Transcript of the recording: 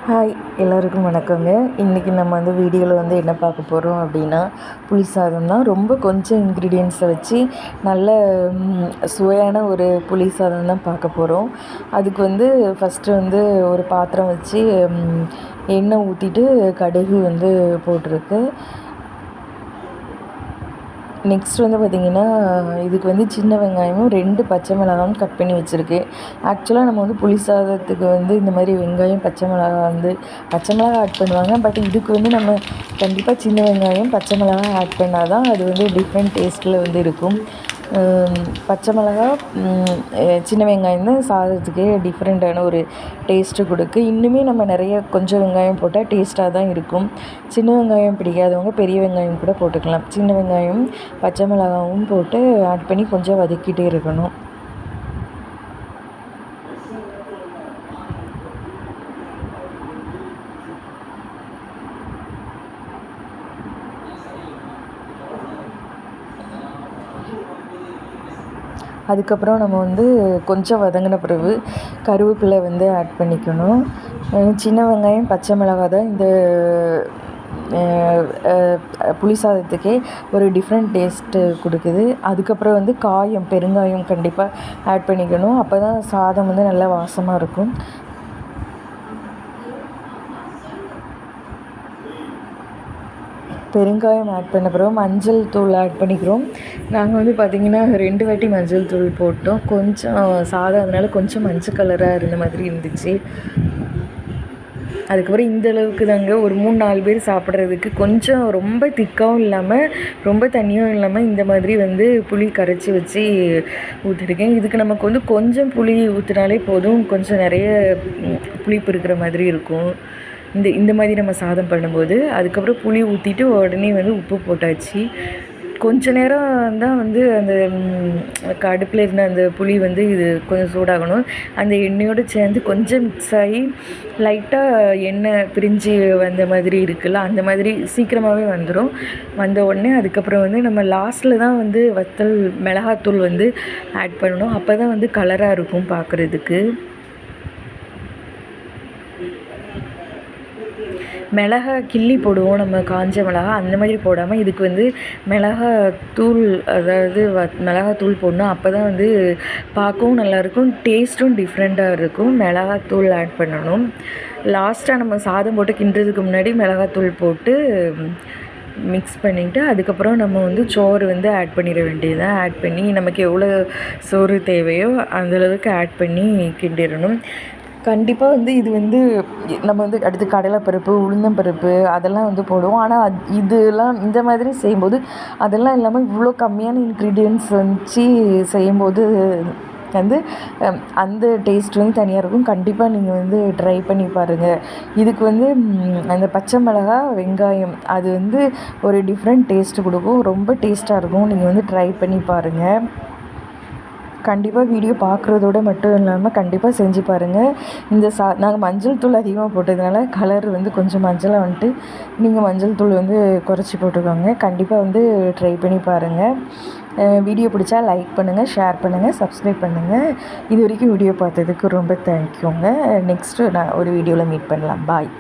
Hi, எல்லோருக்கும் வணக்கங்க. இன்றைக்கி நம்ம வீடியோவில் என்ன பார்க்க போகிறோம் அப்படின்னா, புளி சாதம் தான். ரொம்ப கொஞ்சம் இன்க்ரீடியன்ஸை வச்சு நல்ல சுவையான ஒரு புளி சாதம் தான் பார்க்க போகிறோம். அதுக்கு ஃபஸ்ட்டு ஒரு பாத்திரம் வச்சு எண்ணெய் ஊற்றிட்டு கடுகு போட்டிருக்கு. நெக்ஸ்ட் பார்த்திங்கன்னா, இதுக்கு சின்ன வெங்காயமும் 2 பச்சை மிளகாயும் கட் பண்ணி வச்சுருக்கேன். ஆக்சுவலாக நம்ம புளி சாதத்துக்கு இந்த மாதிரி வெங்காயம் பச்சை மிளகா பச்சை மிளகா ஆட் பண்ணுவாங்க. பட் இதுக்கு நம்ம கண்டிப்பாக சின்ன வெங்காயம் பச்சை மிளகா ஆட் பண்ணால் தான் அது டிஃப்ரெண்ட் டேஸ்ட்டில் இருக்கும். பச்சை மிளகா சின்ன வெங்காயம் தான் சாதத்துக்கே டிஃப்ரெண்ட்டான ஒரு டேஸ்ட்டு கொடுக்கு. இன்னுமே நம்ம கொஞ்சம் வெங்காயம் போட்டால் டேஸ்ட்டாக தான் இருக்கும். சின்ன வெங்காயம் பிடிக்காதவங்க பெரிய வெங்காயம் கூட போட்டுக்கலாம். சின்ன வெங்காயம் பச்சை மிளகாவும் போட்டு ஆட் பண்ணி கொஞ்சம் வதக்கிட்டே இருக்கணும். அதுக்கப்புறம் நம்ம கொஞ்சம் வதங்கின பிறகு கருவேப்பிலை ஆட் பண்ணிக்கணும். சின்ன வெங்காயம் பச்சை மிளகா தான் இந்த புளி சாதத்துக்கே ஒரு டிஃப்ரெண்ட் டேஸ்ட்டு கொடுக்குது. அதுக்கப்புறம் பெருங்காயம் கண்டிப்பாக ஆட் பண்ணிக்கணும். அப்போ தான் சாதம் நல்லா வாசமாக இருக்கும். பெருங்காயம் ஆட் பண்ண பிறகு மஞ்சள் தூள் ஆட் பண்ணிக்கிறோம். நாங்கள் பார்த்திங்கன்னா 2 வாட்டி மஞ்சள் தூள் போட்டோம். கொஞ்சம் சாதம் அதனால் கொஞ்சம் மஞ்சள் கலராக இருந்த மாதிரி இருந்துச்சு. அதுக்கப்புறம் இந்த அளவுக்கு தாங்க ஒரு 3-4 பேர் சாப்பிட்றதுக்கு கொஞ்சம் ரொம்ப திக்காகவும் இல்லாமல் ரொம்ப தண்ணியும் இல்லாமல் இந்த மாதிரி புளி கரைச்சி வச்சு ஊற்றிருக்கேன். இதுக்கு நமக்கு கொஞ்சம் புளி ஊற்றினாலே போதும். கொஞ்சம் நிறைய புளிப்பு இருக்கிற மாதிரி இருக்கும். இந்த மாதிரி நம்ம சாதம் பண்ணும்போது அதுக்கப்புறம் புளி ஊற்றிட்டு உடனே உப்பு போட்டாச்சு. கொஞ்ச நேரம் தான் அந்த அடுப்பில் இருந்த அந்த புளி இது கொஞ்சம் சூடாகணும். அந்த எண்ணெயோடு சேர்ந்து கொஞ்சம் மிக்ஸ் ஆகி லைட்டாக எண்ணெய் பிரிஞ்சு வந்த மாதிரி இருக்குல்ல, அந்த மாதிரி சீக்கிரமாகவே வந்துடும். வந்த உடனே அதுக்கப்புறம் நம்ம லாஸ்ட்டில் தான் வத்தல் மிளகாத்தூள் ஆட் பண்ணணும். அப்போ தான் கலராக இருக்கும் பார்க்குறதுக்கு. மிளகா கிள்ளி போடுவோம் நம்ம காஞ்ச மிளகா, அந்த மாதிரி போடாமல் இதுக்கு மிளகாத்தூள், அதாவது மிளகாத்தூள் போடணும். அப்போ தான் பார்க்கவும் நல்லாயிருக்கும், டேஸ்ட்டும் டிஃப்ரெண்ட்டாக இருக்கும். மிளகாத்தூள் ஆட் பண்ணணும். லாஸ்ட்டாக நம்ம சாதம் போட்டு கிண்டுறதுக்கு முன்னாடி மிளகாத்தூள் போட்டு மிக்ஸ் பண்ணிவிட்டு அதுக்கப்புறம் நம்ம சோறு ஆட் பண்ணிட வேண்டியது தான். ஆட் பண்ணி நமக்கு எவ்வளோ சோறு தேவையோ அந்தளவுக்கு ஆட் பண்ணி கிண்டிடணும். கண்டிப்பாக இது நம்ம அடுத்து கடலைப்பருப்பு, உளுந்தம்பருப்பு அதெல்லாம் போடுவோம். ஆனால் இதெல்லாம் இந்த மாதிரி செய்யும்போது அதெல்லாம் இல்லாமல் இவ்வளோ கம்மியான இன்க்ரீடியன்ட்ஸ் வச்சு செய்யும்போது அந்த டேஸ்ட் தனியாக இருக்கும். கண்டிப்பாக நீங்கள் ட்ரை பண்ணி பாருங்கள். இதுக்கு அந்த பச்சை மிளகா, வெங்காயம் அது ஒரு டிஃப்ரெண்ட் டேஸ்ட்டு கொடுக்கும். ரொம்ப டேஸ்ட்டாக இருக்கும். நீங்கள் ட்ரை பண்ணி பாருங்கள். கண்டிப்பாக வீடியோ பார்க்குறதோட மட்டும் இல்லாமல் கண்டிப்பாக செஞ்சு பாருங்கள். நாங்கள் மஞ்சள் தூள் அதிகமாக போட்டதுனால கலர் கொஞ்சம் மஞ்சளாக நீங்கள் மஞ்சள் தூள் குறைச்சி போட்டுக்கோங்க. கண்டிப்பாக ட்ரை பண்ணி பாருங்கள். வீடியோ பிடிச்சா லைக் பண்ணுங்கள், ஷேர் பண்ணுங்கள், சப்ஸ்கிரைப் பண்ணுங்கள். இது வரைக்கும் வீடியோ பார்த்ததுக்கு ரொம்ப தேங்க்யூங்க. நெக்ஸ்ட்டு நான் ஒரு வீடியோவில் மீட் பண்ணலாம். பாய்.